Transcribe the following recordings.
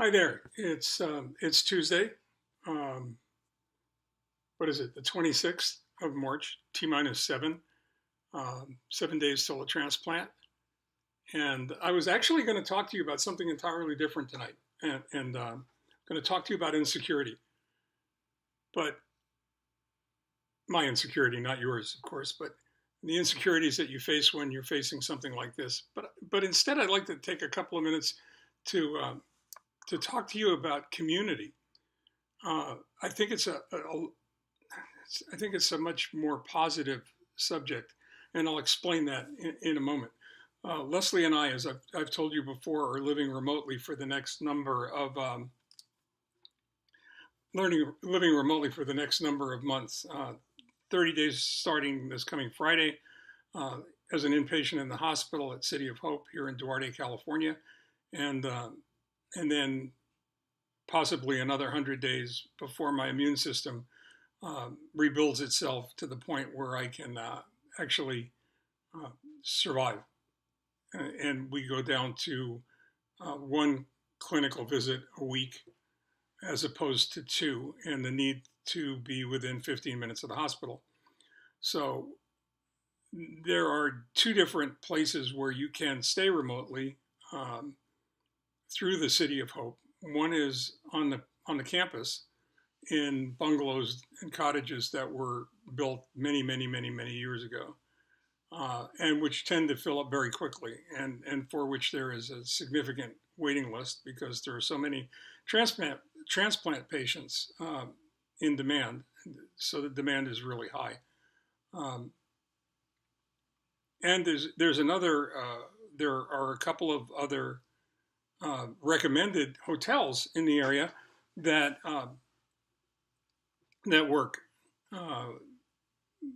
Hi there. It's Tuesday. Um, what is it? The 26th of March, T minus seven. 7 days till a transplant. And I was actually going to talk to you about something entirely different tonight, and going to talk to you about insecurity. But my insecurity, not yours, of course, but the insecurities that you face when you're facing something like this. But instead, I'd like to take a couple of minutes to to talk to you about community. I think I think it's a much more positive subject, and I'll explain that in a moment. Leslie and I, as I've told you before, are living remotely for the next number of living remotely for the next number of months. 30 days starting this coming Friday uh, as an inpatient in the hospital at City of Hope here in Duarte, California, and and then possibly another 100 days before my immune system rebuilds itself to the point where I can actually uh, survive. And we go down to one clinical visit a week as opposed to two, and the need to be within 15 minutes of the hospital. So there are two different places where you can stay remotely um, through the City of Hope. One is on the campus in bungalows and cottages that were built many years ago, and which tend to fill up very quickly, and for which there is a significant waiting list because there are so many transplant patients in demand. So the demand is really high. Um, and there's another. There are a couple of other recommended hotels in the area that that work. Uh,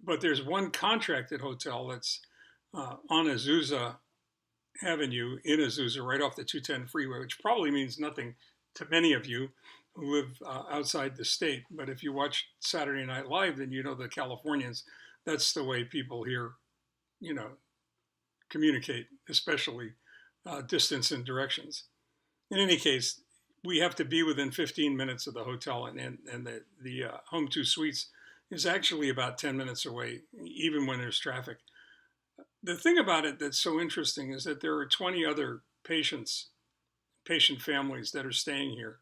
but there's one contracted hotel that's on Azusa Avenue in Azusa, right off the 210 freeway, which probably means nothing to many of you who live outside the state. But if you watch Saturday Night Live, then you know the Californians, that's the way people here, you know, communicate, especially distance and directions. In any case, we have to be within 15 minutes of the hotel, and the Home 2 Suites is actually about 10 minutes away, even when there's traffic. The thing about it that's so interesting is that there are 20 other patient families that are staying here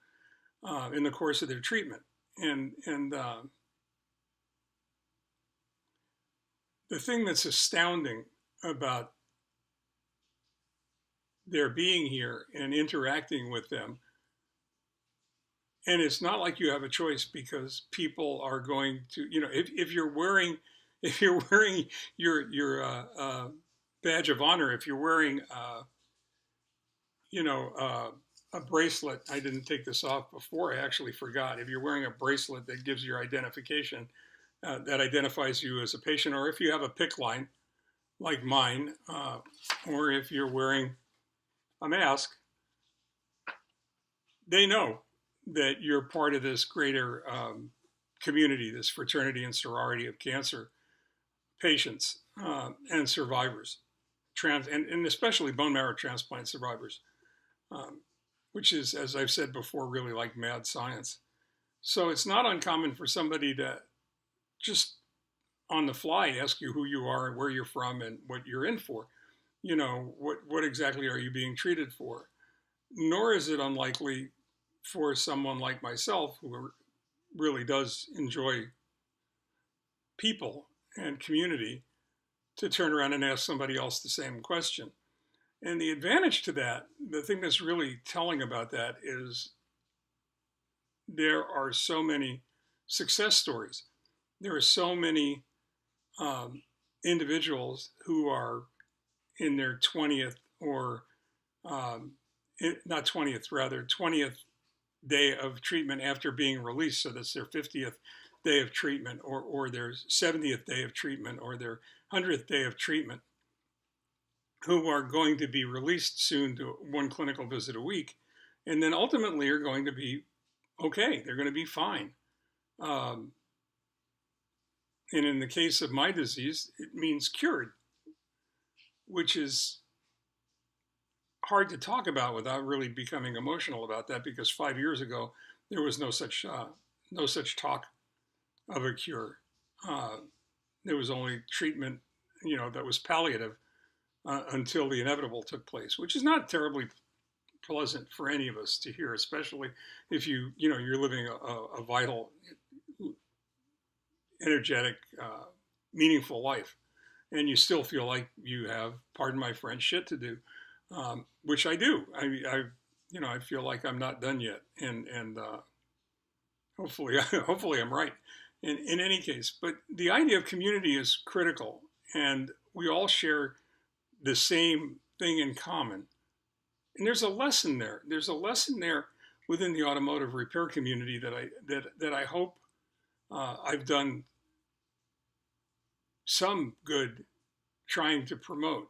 in the course of their treatment. And the thing that's astounding about their being here and interacting with them, and it's not like you have a choice because people are going to, you know, if you're wearing if you're wearing your badge of honor, if you're wearing you know, a bracelet. I didn't take this off before. I actually forgot. If you're wearing a bracelet that gives your identification, that identifies you as a patient, or if you have a PIC line like mine, or if you're wearing a mask, they know that you're part of this greater community, this fraternity and sorority of cancer patients and survivors, and especially bone marrow transplant survivors. Um, which is, as I've said before, really like mad science. So it's not uncommon for somebody to just on the fly ask you who you are and where you're from and what you're in for. You know, what exactly are you being treated for? Nor is it unlikely for someone like myself who really does enjoy people and community to turn around and ask somebody else the same question. And the advantage to that, the thing that's really telling about that is there are so many success stories. There are so many um, individuals who are in their 20th or um, not 20th, rather 20th day of treatment after being released. So that's their 50th day of treatment or their 70th day of treatment or their 100th day of treatment, who are going to be released soon to one clinical visit a week, and then ultimately are going to be okay. They're going to be fine. Um, and in the case of my disease, it means cured, which is hard to talk about without really becoming emotional about that, because 5 years ago there was no such talk of a cure. Uh, there was only treatment, that was palliative until the inevitable took place, which is not terribly pleasant for any of us to hear, especially if you're living a vital, energetic, meaningful life, and you still feel like you have, pardon my French, shit to do, which I do. I feel like I'm not done yet, and hopefully, hopefully I'm right. In any case, but the idea of community is critical, and we all share the same thing in common. And there's a lesson there. There's a lesson there within the automotive repair community that I hope I've done some good trying to promote,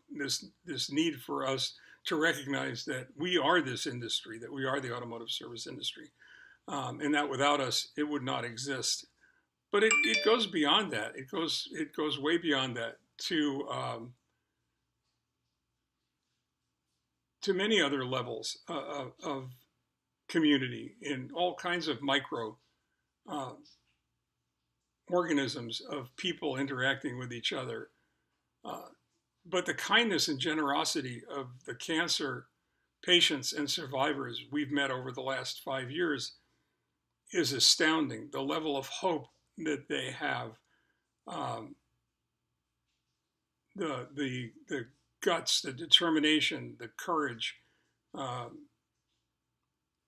this need for us to recognize that we are this industry, that we are the automotive service industry, and that without us it would not exist. But it goes beyond that. It goes way beyond that to many other levels of community in all kinds of micro uh, organisms of people interacting with each other. Uh, but the kindness and generosity of the cancer patients and survivors we've met over the last 5 years is astounding. The level of hope that they have, um, the guts, the determination, the courage, um,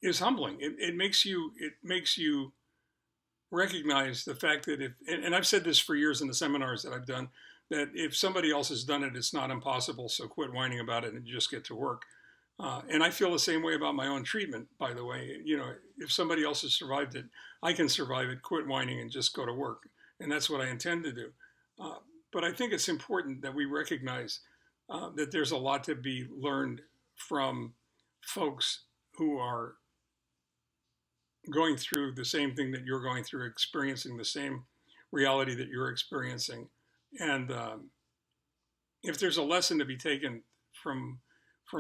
is humbling. It makes you recognize the fact that and I've said this for years in the seminars that I've done, that if somebody else has done it, it's not impossible. So quit whining about it and just get to work. And I feel the same way about my own treatment, by the way. If somebody else has survived it, I can survive it. Quit whining and just go to work. And that's what I intend to do. Uh, but I think it's important that we recognize that there's a lot to be learned from folks who are going through the same thing that you're going through, experiencing the same reality that you're experiencing. And if there's a lesson to be taken from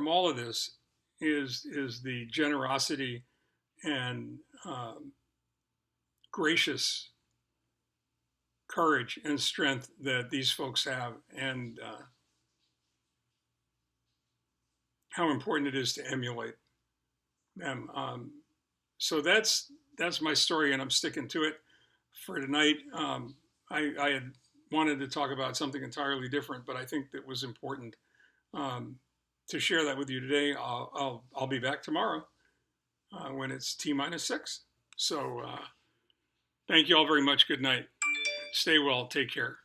all of this, is the generosity and gracious courage and strength that these folks have, and how important it is to emulate them. So that's my story, and I'm sticking to it for tonight. I had wanted to talk about something entirely different, but I think that was important to share that with you today. I'll be back tomorrow when it's T-6. So thank you all very much. Good night. Stay well. Take care.